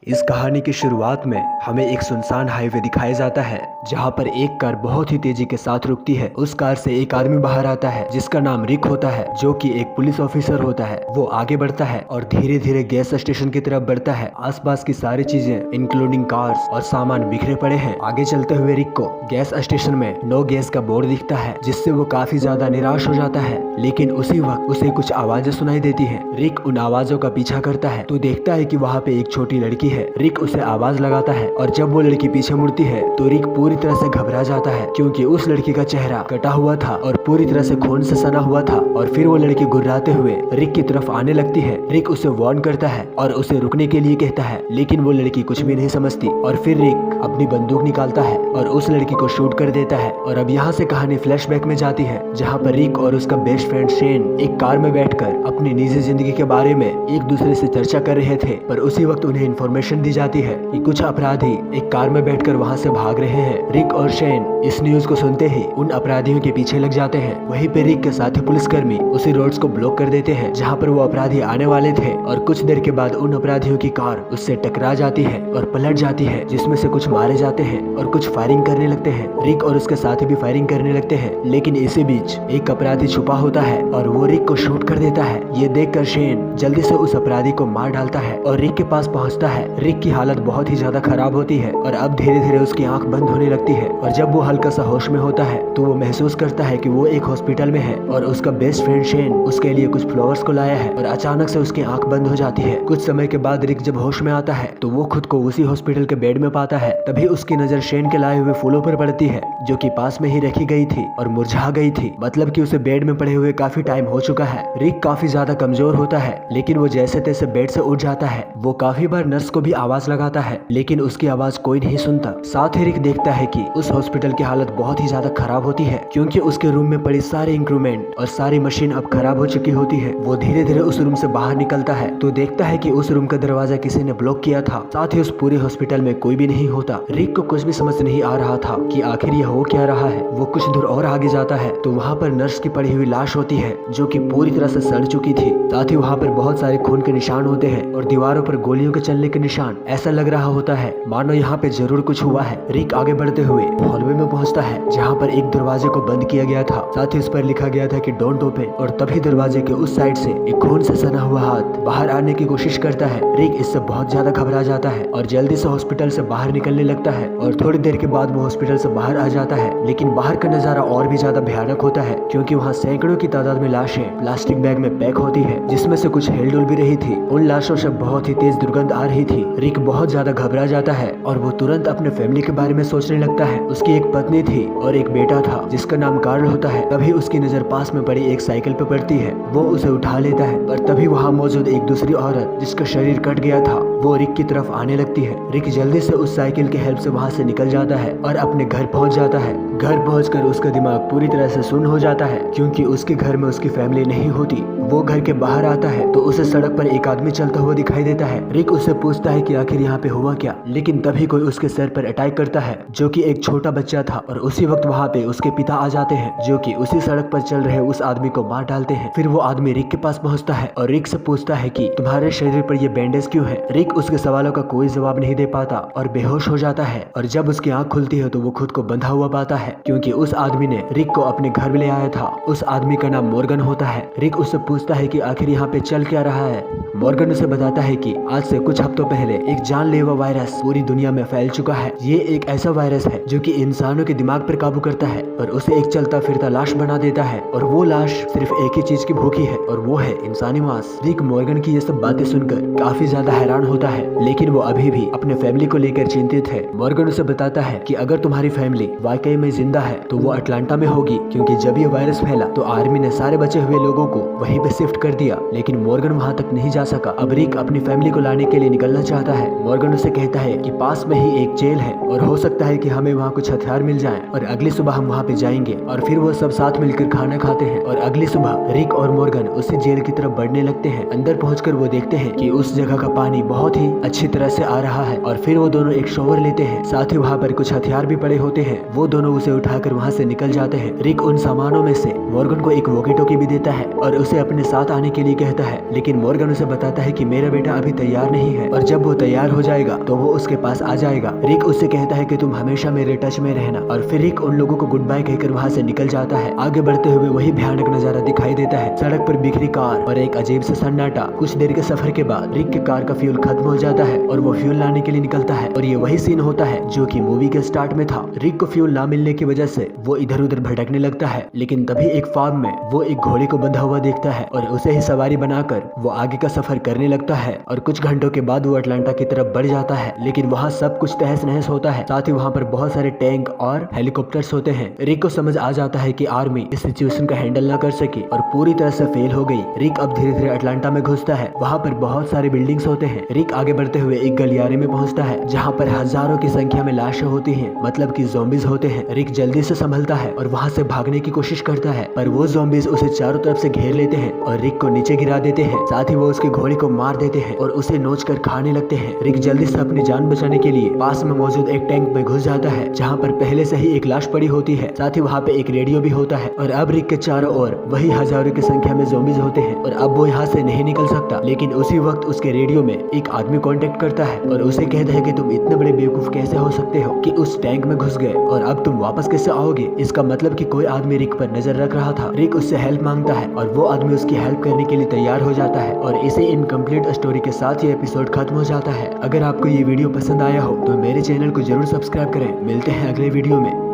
इस कहानी की शुरुआत में हमें एक सुनसान हाईवे दिखाया जाता है जहां पर एक कार बहुत ही तेजी के साथ रुकती है। उस कार से एक आदमी बाहर आता है जिसका नाम रिक होता है, जो कि एक पुलिस ऑफिसर होता है। वो आगे बढ़ता है और धीरे धीरे गैस स्टेशन की तरफ बढ़ता है। आसपास की सारी चीजें इंक्लूडिंग कार्स और सामान बिखरे पड़े हैं। आगे चलते हुए रिक को गैस स्टेशन में नो गैस का बोर्ड दिखता है, जिससे वो काफी ज्यादा निराश हो जाता है। लेकिन उसी वक्त उसे कुछ आवाजें सुनाई देती है। रिक उन आवाजों का पीछा करता है तो देखता है कि वहाँ पे एक छोटी लड़की है। रिक उसे आवाज लगाता है और जब वो लड़की पीछे मुड़ती है तो रिक पूरी तरह से घबरा जाता है, क्योंकि उस लड़की का चेहरा कटा हुआ था और पूरी तरह से खून से सना हुआ था। और फिर वो लड़की गुर्राते हुए रिक की तरफ आने लगती है। रिक उसे वार्न करता है और उसे रुकने के लिए कहता है, लेकिन वो लड़की कुछ भी नहीं समझती। और फिर रिक अपनी बंदूक निकालता है और उस लड़की को शूट कर देता है। और अब यहाँ से कहानी फ्लैशबैक में जाती है, जहाँ पर रिक और उसका बेस्ट फ्रेंड शेन एक कार में बैठकर अपनी निजी जिंदगी के बारे में एक दूसरे से चर्चा कर रहे थे। पर उसी वक्त उन्हें इन्फॉर्मेशन दी जाती है कि कुछ अपराधी एक कार में बैठकर वहां से भाग रहे हैं। रिक और शेन इस न्यूज को सुनते ही उन अपराधियों के पीछे लग जाते हैं। वहीं पे रिक के साथी पुलिसकर्मी उसी रोड्स को ब्लॉक कर देते हैं जहां पर वो अपराधी आने वाले थे। और कुछ देर के बाद उन अपराधियों की कार उससे टकरा जाती है और पलट जाती है, जिसमें से कुछ मारे जाते हैं और कुछ फायरिंग करने लगते हैं। रिक और उसके साथी भी फायरिंग करने लगते हैं, लेकिन इसी बीच एक अपराधी छुपा होता है और वो रिक को शूट कर देता है। ये देखकर शेन जल्दी से उस अपराधी को मार डालता है और रिक के पास पहुंचता है। रिक की हालत बहुत ही ज्यादा खराब होती है और अब धीरे धीरे उसकी आंख बंद होने लगती है। और जब वो हल्का सा होश में होता है तो वो महसूस करता है कि वो एक हॉस्पिटल में है और उसका बेस्ट फ्रेंड शेन उसके लिए कुछ फ्लावर्स को लाया है। और अचानक से उसकी आंख बंद हो जाती है। कुछ समय के बाद रिक जब होश में आता है तो वो खुद को उसी हॉस्पिटल के बेड में पाता है। तभी उसकी नजर शेन के लाए हुए फूलों पर पड़ती है, जो कि पास में ही रखी गई थी और मुरझा गई थी। मतलब कि उसे बेड में पड़े हुए काफी टाइम हो चुका है। रिक काफी ज्यादा कमजोर होता है, लेकिन वो जैसे तैसे बेड से उठ जाता है। वो काफी बार नर्स को भी आवाज लगाता है, लेकिन उसकी आवाज कोई नहीं सुनता। साथ ही रिक देखता है कि उस हॉस्पिटल की हालत बहुत ही ज्यादा खराब होती है, क्योंकि उसके रूम में पड़ी सारे इंस्ट्रूमेंट और सारी मशीन अब खराब हो चुकी होती है। वो धीरे धीरे उस रूम से बाहर निकलता है तो देखता है कि उस रूम का दरवाजा किसी ने ब्लॉक किया था। साथ ही उस पूरे हॉस्पिटल में कोई भी नहीं होता। रिक को कुछ भी समझ नहीं आ रहा था कि आखिर यह हो क्या रहा है। वो कुछ दूर और आगे जाता है तो वहाँ पर नर्स की पड़ी हुई लाश होती है, जो कि पूरी तरह से सड़ चुकी थी। साथ ही वहाँ पर बहुत सारे खून के निशान होते हैं और दीवारों पर गोलियों के चलने के निशान। ऐसा लग रहा होता है मानो यहाँ पे जरूर कुछ हुआ है। रिक आगे बढ़ते हुए हॉलवे में पहुँचता है, जहाँ पर एक दरवाजे को बंद किया गया था। साथ ही उस पर लिखा गया था कि डोंट ओपन। और तभी दरवाजे के उस साइड से एक खून से सना हुआ हाथ बाहर आने की कोशिश करता है। रिक इससे बहुत ज्यादा घबरा जाता है और जल्दी से हॉस्पिटल से बाहर निकलने लगता है। और थोड़ी देर के बाद वो हॉस्पिटल से बाहर आ जाता है, लेकिन बाहर का नजारा और भी ज्यादा भयानक होता है, क्योंकि वहाँ सैकड़ों की तादाद में लाशें प्लास्टिक बैग में पैक होती है, जिसमें से कुछ हिलडुल भी रही थी। उन लाशों से बहुत ही तेज दुर्गंध आ रही थी। रिक बहुत ज्यादा घबरा जाता है और वो तुरंत अपने फैमिली के बारे में सोचने लगता है। उसकी एक पत्नी थी और एक बेटा था जिसका नाम कार्ल होता है। तभी उसकी नजर पास में पड़ी एक साइकिल पे पड़ती है। वो उसे उठा लेता है, पर तभी वहाँ मौजूद एक दूसरी औरत जिसका शरीर कट गया था वो रिक की तरफ आने लगती है। रिक जल्दी से उस साइकिल की हेल्प से वहाँ से निकल जाता है और अपने घर पहुँच जाता है। घर पहुंचकर उसका दिमाग पूरी तरह से सुन्न हो जाता है, क्योंकि उसके घर में उसकी फैमिली नहीं होती। वो घर के बाहर आता है तो उसे सड़क पर एक आदमी चलता हुआ दिखाई देता है। रिक उससे पूछता है कि आखिर यहाँ पे हुआ क्या, लेकिन तभी कोई उसके सर पर अटैक करता है, जो कि एक छोटा बच्चा था। और उसी वक्त वहाँ पे उसके पिता आ जाते हैं, जो कि उसी सड़क पर चल रहे उस आदमी को मार डालते हैं। फिर वो आदमी रिक के पास पहुँचता है और रिक से पूछता है कि तुम्हारे शरीर पर ये बैंडेज क्यों है। रिक उसके सवालों का कोई जवाब नहीं दे पाता और बेहोश हो जाता है। और जब उसकी आंख खुलती है तो वो खुद को बंधा हुआ पाता है, क्योंकि उस आदमी ने रिक को अपने घर में ले आया था। उस आदमी का नाम मॉर्गन होता है। रिक उससे पूछता है कि आखिर यहाँ पे चल क्या रहा है। मॉर्गन उसे बताता है कि आज से कुछ हफ्तों पहले एक जानलेवा वायरस पूरी दुनिया में फैल चुका है। ये एक ऐसा वायरस है जो कि इंसानों के दिमाग पर काबू करता है और उसे एक चलता फिरता लाश बना देता है। और वो लाश सिर्फ एक ही चीज की भूखी है और वो है इंसानी मांस। रिक मॉर्गन की ये सब बातें सुनकर काफी ज्यादा हैरान होता है, लेकिन वो अभी भी अपने फैमिली को लेकर चिंतित है। मॉर्गन उसे बताता है कि अगर तुम्हारी फैमिली वाकई में जिंदा है तो वो अटलांटा में होगी, क्योंकि जब ये वायरस फैला तो आर्मी ने सारे बचे हुए लोगों को वहीं पे शिफ्ट कर दिया। लेकिन मॉर्गन वहां तक नहीं जा सका। अब रिक अपनी फैमिली को लाने के लिए निकलना चाहता है। मॉर्गन उसे कहता है कि पास में ही एक जेल है और हो सकता है कि हमें वहाँ कुछ हथियार मिल जाएं और अगली सुबह हम वहाँ पे जाएंगे। और फिर वो सब साथ मिलकर खाना खाते हैं और अगली सुबह रिक और मॉर्गन उसी जेल की तरफ बढ़ने लगते हैं। अंदर पहुंचकर वो देखते हैं कि उस जगह का पानी बहुत ही अच्छी तरह से आ रहा है और फिर वो दोनों एक शॉवर लेते हैं। साथ ही वहाँ पर कुछ हथियार भी पड़े होते हैं। वो दोनों उसे उठाकर वहाँ से निकल जाते हैं। रिक उन सामानों में से मॉर्गन को एक वॉकी टॉकी भी देता है और उसे अपने साथ आने के लिए कहता है, लेकिन मॉर्गन उसे बताता है कि मेरा बेटा अभी तैयार नहीं है और जब वो तैयार हो जाएगा तो वो उसके पास आ जाएगा। रिक उससे कहता है कि तुम हमेशा मेरे टच में रहना और फिर रिक उन लोगों को गुड बाय कहकर वहाँ से निकल जाता है। आगे बढ़ते हुए वही भयानक नजारा दिखाई देता है, सड़क पर बिखरी कार और एक अजीब सा सन्नाटा। कुछ देर के सफर के बाद रिक की कार का फ्यूल खत्म हो जाता है और वो फ्यूल लाने के लिए निकलता है और ये वही सीन होता है जो कि मूवी के स्टार्ट में था। रिक को फ्यूल ना मिलने की वजह से वो इधर उधर भटकने लगता है, लेकिन तभी एक फार्म में वो एक घोड़े को बंधा हुआ देखता है और उसे ही सवारी बनाकर वो आगे का सफर करने लगता है और कुछ घंटों के बाद वो अटलांटा की तरफ बढ़ जाता है। लेकिन वहाँ सब कुछ तहस नहस होता है, साथ ही वहाँ पर बहुत सारे टैंक और हेलीकॉप्टर्स होते हैं। रिक को समझ आ जाता है कि आर्मी इस सिचुएशन का हैंडल ना कर सकी और पूरी तरह से फेल हो गई। रिक अब धीरे धीरे अटलांटा में घुसता है, वहाँ पर बहुत सारे बिल्डिंग्स होते हैं। रिक आगे बढ़ते हुए एक गलियारे में पहुँचता है जहाँ पर हजारों की संख्या में लाशें होती हैं, मतलब कि ज़ॉम्बीज होते हैं। रिक जल्दी से संभलता है और वहाँ से भागने की कोशिश करता है, पर वो ज़ॉम्बीज उसे चारों तरफ से घेर लेते हैं और रिक को नीचे गिरा देते हैं। साथ ही वो उसके घोड़े को मार देते हैं और उसे नोच कर खाने लगते हैं। रिक जल्दी से अपनी जान बचाने के लिए पास में मौजूद एक टैंक में घुस जाता है जहाँ पर पहले से ही एक लाश पड़ी होती है, साथ ही वहाँ पे एक रेडियो भी होता है। और अब रिक के चारों ओर वही हजारों की संख्या में ज़ॉम्बीज होते हैं और अब वो यहाँ से नहीं निकल सकता। लेकिन उसी वक्त उसके रेडियो में एक आदमी कांटेक्ट करता है और उसे कहता है कि तुम इतने बड़े बेवकूफ कैसे हो सकते हो कि उस टैंक में घुस गए और अब तुम वापस कैसे आओगे। इसका मतलब कि कोई आदमी रिक पर नजर रख रहा था। रिक उससे हेल्प मांगता है और वो आदमी उसकी हेल्प करने के लिए तैयार हो जाता है और इसी इनकम्प्लीट स्टोरी के साथ ये एपिसोड खत्म हो जाता है। अगर आपको ये वीडियो पसंद आया हो तो मेरे चैनल को जरूर सब्सक्राइब करें। मिलते हैं अगले वीडियो में।